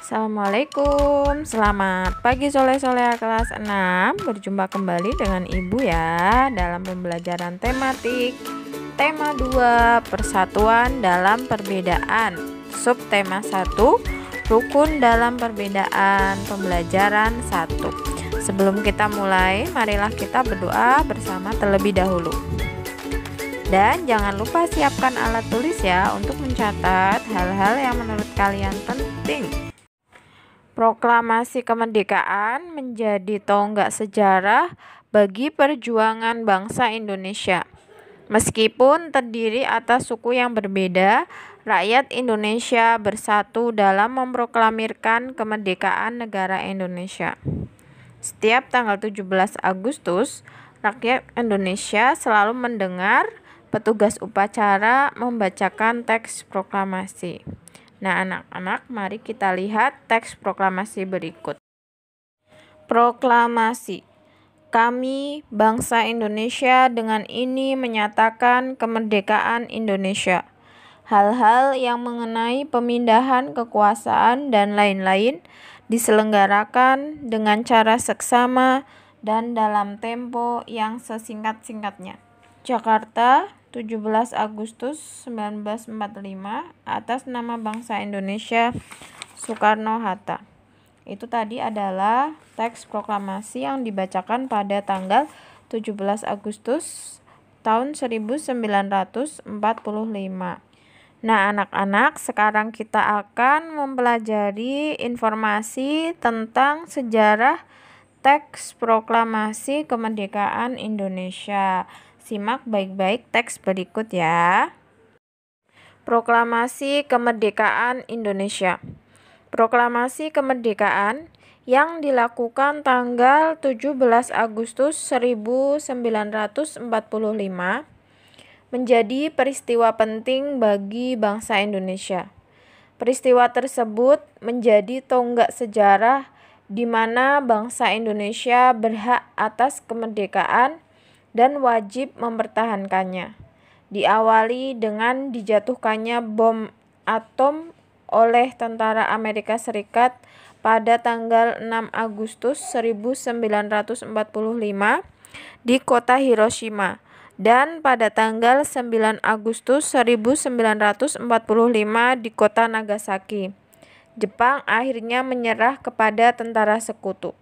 Assalamualaikum, selamat pagi soleh-soleha kelas 6. Berjumpa kembali dengan Ibu ya dalam pembelajaran tematik tema 2 persatuan dalam perbedaan, subtema 1 rukun dalam perbedaan, pembelajaran 1. Sebelum kita mulai, marilah kita berdoa bersama terlebih dahulu. Dan jangan lupa siapkan alat tulis ya untuk mencatat hal-hal yang menurut kalian penting. Proklamasi kemerdekaan menjadi tonggak sejarah bagi perjuangan bangsa Indonesia. Meskipun terdiri atas suku yang berbeda, rakyat Indonesia bersatu dalam memproklamirkan kemerdekaan negara Indonesia. Setiap tanggal 17 Agustus, rakyat Indonesia selalu mendengar petugas upacara membacakan teks proklamasi. Nah, anak-anak, mari kita lihat teks proklamasi berikut. Proklamasi. Kami, bangsa Indonesia, dengan ini menyatakan kemerdekaan Indonesia. Hal-hal yang mengenai pemindahan kekuasaan dan lain-lain diselenggarakan dengan cara seksama dan dalam tempo yang sesingkat-singkatnya. Jakarta, 17 Agustus 1945, atas nama bangsa Indonesia, Soekarno-Hatta. Itu tadi adalah teks proklamasi yang dibacakan pada tanggal 17 Agustus tahun 1945. Nah, anak-anak, sekarang kita akan mempelajari informasi tentang sejarah teks proklamasi kemerdekaan Indonesia. Simak baik-baik teks berikut ya. Proklamasi kemerdekaan Indonesia. Proklamasi kemerdekaan yang dilakukan tanggal 17 Agustus 1945 menjadi peristiwa penting bagi bangsa Indonesia. Peristiwa tersebut menjadi tonggak sejarah di mana bangsa Indonesia berhak atas kemerdekaan dan wajib mempertahankannya. Diawali dengan dijatuhkannya bom atom oleh tentara Amerika Serikat pada tanggal 6 Agustus 1945 di kota Hiroshima dan pada tanggal 9 Agustus 1945 di kota Nagasaki. Jepang akhirnya menyerah kepada tentara sekutu.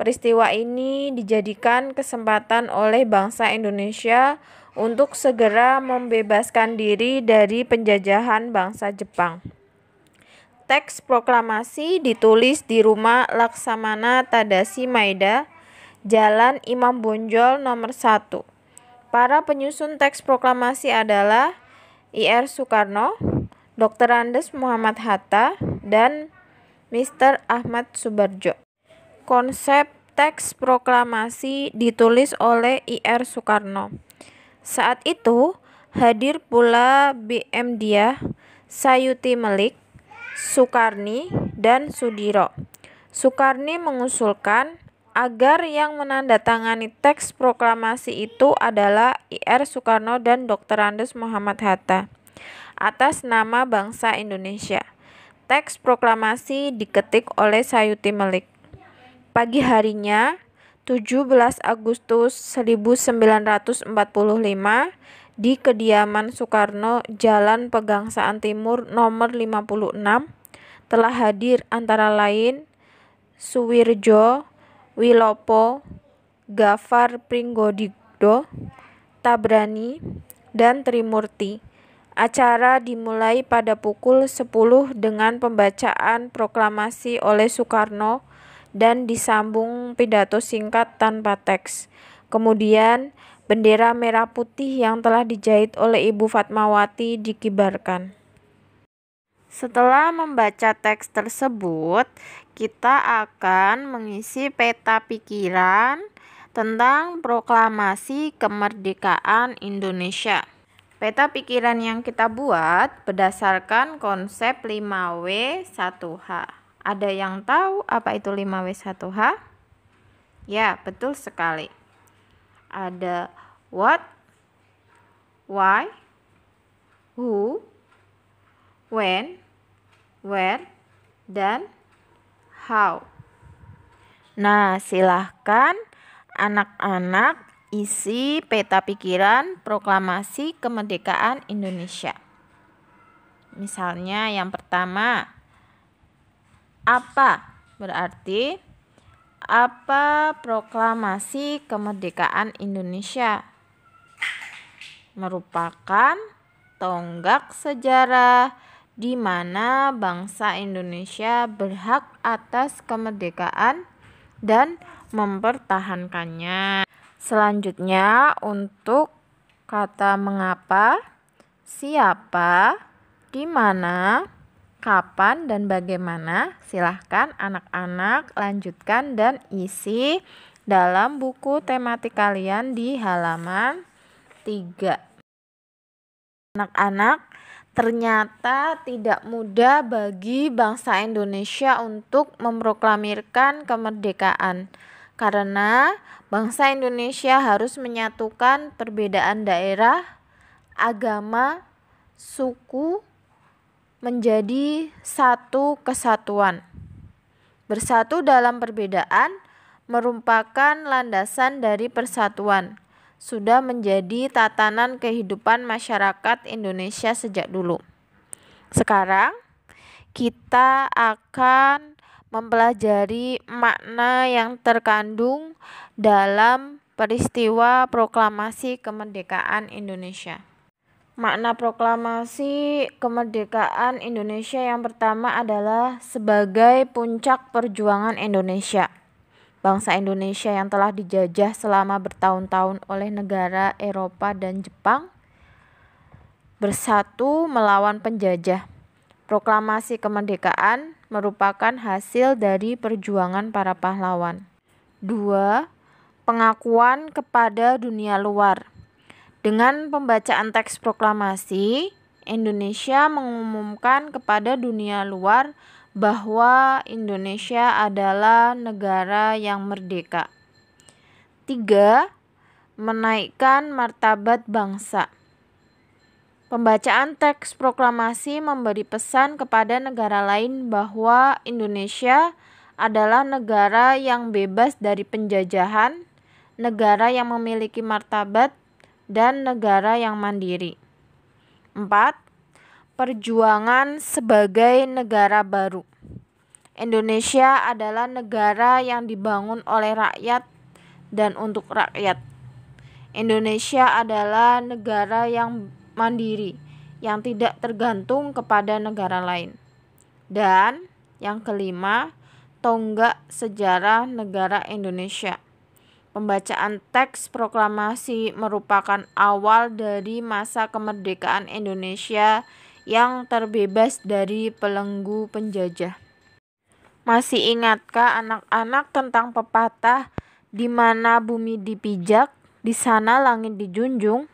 Peristiwa ini dijadikan kesempatan oleh bangsa Indonesia untuk segera membebaskan diri dari penjajahan bangsa Jepang. Teks proklamasi ditulis di Rumah Laksamana Tadashi Maeda, Jalan Imam Bonjol nomor 1. Para penyusun teks proklamasi adalah Ir Soekarno, Dr. Andes Muhammad Hatta, dan Mr. Ahmad Subarjo. Konsep teks proklamasi ditulis oleh Ir Soekarno. Saat itu hadir pula B.M. Dyah, Sayuti Melik, Sukarni, dan Sudiro. Sukarni mengusulkan agar yang menandatangani teks proklamasi itu adalah Ir Soekarno dan Dr. Andes Muhammad Hatta atas nama bangsa Indonesia. Teks proklamasi diketik oleh Sayuti Melik. Pagi harinya, 17 Agustus 1945, di kediaman Soekarno, Jalan Pegangsaan Timur nomor 56, telah hadir antara lain Suwirjo, Wilopo, Gafar Pringgodigdo, Tabrani, dan Trimurti. Acara dimulai pada pukul 10 dengan pembacaan proklamasi oleh Soekarno dan disambung pidato singkat tanpa teks. Kemudian, bendera merah putih yang telah dijahit oleh Ibu Fatmawati dikibarkan. Setelah membaca teks tersebut, kita akan mengisi peta pikiran tentang proklamasi kemerdekaan Indonesia. Peta pikiran yang kita buat berdasarkan konsep 5W1H. Ada yang tahu apa itu 5W1H? Ya, betul sekali. Ada what, why, who, when, where, dan How. Nah, silahkan anak-anak isi peta pikiran proklamasi kemerdekaan Indonesia. Misalnya yang pertama, apa? Berarti apa proklamasi kemerdekaan Indonesia? Merupakan tonggak sejarah di mana bangsa Indonesia berhak atas kemerdekaan dan mempertahankannya. Selanjutnya, untuk kata mengapa, siapa, di mana, kapan, dan bagaimana, silahkan anak-anak lanjutkan dan isi dalam buku tematik kalian di halaman 3. Anak-anak, ternyata tidak mudah bagi bangsa Indonesia untuk memproklamirkan kemerdekaan, karena bangsa Indonesia harus menyatukan perbedaan daerah, agama, suku menjadi satu kesatuan. Bersatu dalam perbedaan merupakan landasan dari persatuan. Sudah menjadi tatanan kehidupan masyarakat Indonesia sejak dulu. Sekarang kita akan mempelajari makna yang terkandung dalam peristiwa proklamasi kemerdekaan Indonesia. Makna proklamasi kemerdekaan Indonesia yang pertama adalah sebagai puncak perjuangan Indonesia. Bangsa Indonesia yang telah dijajah selama bertahun-tahun oleh negara Eropa dan Jepang bersatu melawan penjajah. Proklamasi kemerdekaan merupakan hasil dari perjuangan para pahlawan. 2. Pengakuan kepada dunia luar. Dengan pembacaan teks proklamasi, Indonesia mengumumkan kepada dunia luar bahwa Indonesia adalah negara yang merdeka. 3. Menaikkan martabat bangsa. Pembacaan teks proklamasi memberi pesan kepada negara lain bahwa Indonesia adalah negara yang bebas dari penjajahan, negara yang memiliki martabat, dan negara yang mandiri. 4. Perjuangan sebagai negara baru. Indonesia adalah negara yang dibangun oleh rakyat dan untuk rakyat. Indonesia adalah negara yang mandiri, yang tidak tergantung kepada negara lain. Dan yang kelima, tonggak sejarah negara Indonesia. Pembacaan teks proklamasi merupakan awal dari masa kemerdekaan Indonesia yang terbebas dari belenggu penjajah. Masih ingatkah anak-anak tentang pepatah di mana bumi dipijak, di sana langit dijunjung?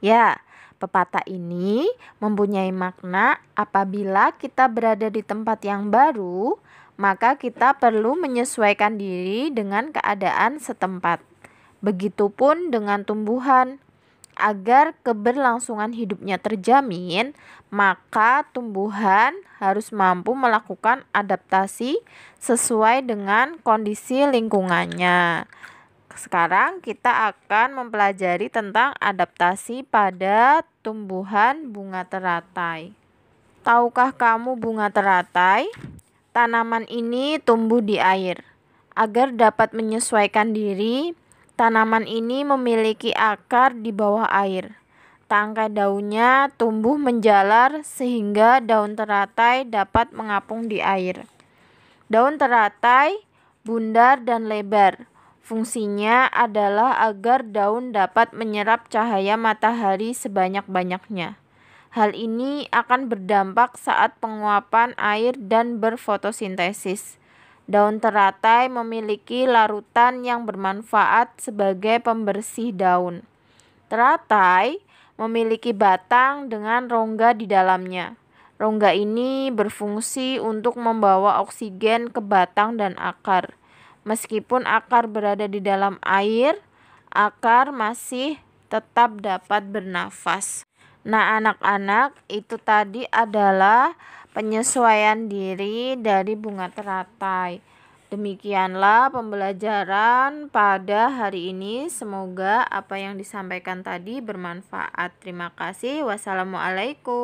Ya, pepatah ini mempunyai makna apabila kita berada di tempat yang baru, maka kita perlu menyesuaikan diri dengan keadaan setempat. Begitupun dengan tumbuhan. Agar keberlangsungan hidupnya terjamin, maka tumbuhan harus mampu melakukan adaptasi sesuai dengan kondisi lingkungannya. Sekarang kita akan mempelajari tentang adaptasi pada tumbuhan bunga teratai. Tahukah kamu bunga teratai? Tanaman ini tumbuh di air. Agar dapat menyesuaikan diri, tanaman ini memiliki akar di bawah air. Tangkai daunnya tumbuh menjalar sehingga daun teratai dapat mengapung di air. Daun teratai bundar dan lebar. Fungsinya adalah agar daun dapat menyerap cahaya matahari sebanyak-banyaknya. Hal ini akan berdampak saat penguapan air dan berfotosintesis. Daun teratai memiliki larutan yang bermanfaat sebagai pembersih daun. Teratai memiliki batang dengan rongga di dalamnya. Rongga ini berfungsi untuk membawa oksigen ke batang dan akar. Meskipun akar berada di dalam air, akar masih tetap dapat bernafas. Nah, anak-anak, itu tadi adalah penyesuaian diri dari bunga teratai. Demikianlah pembelajaran pada hari ini. Semoga apa yang disampaikan tadi bermanfaat. Terima kasih. Wassalamualaikum.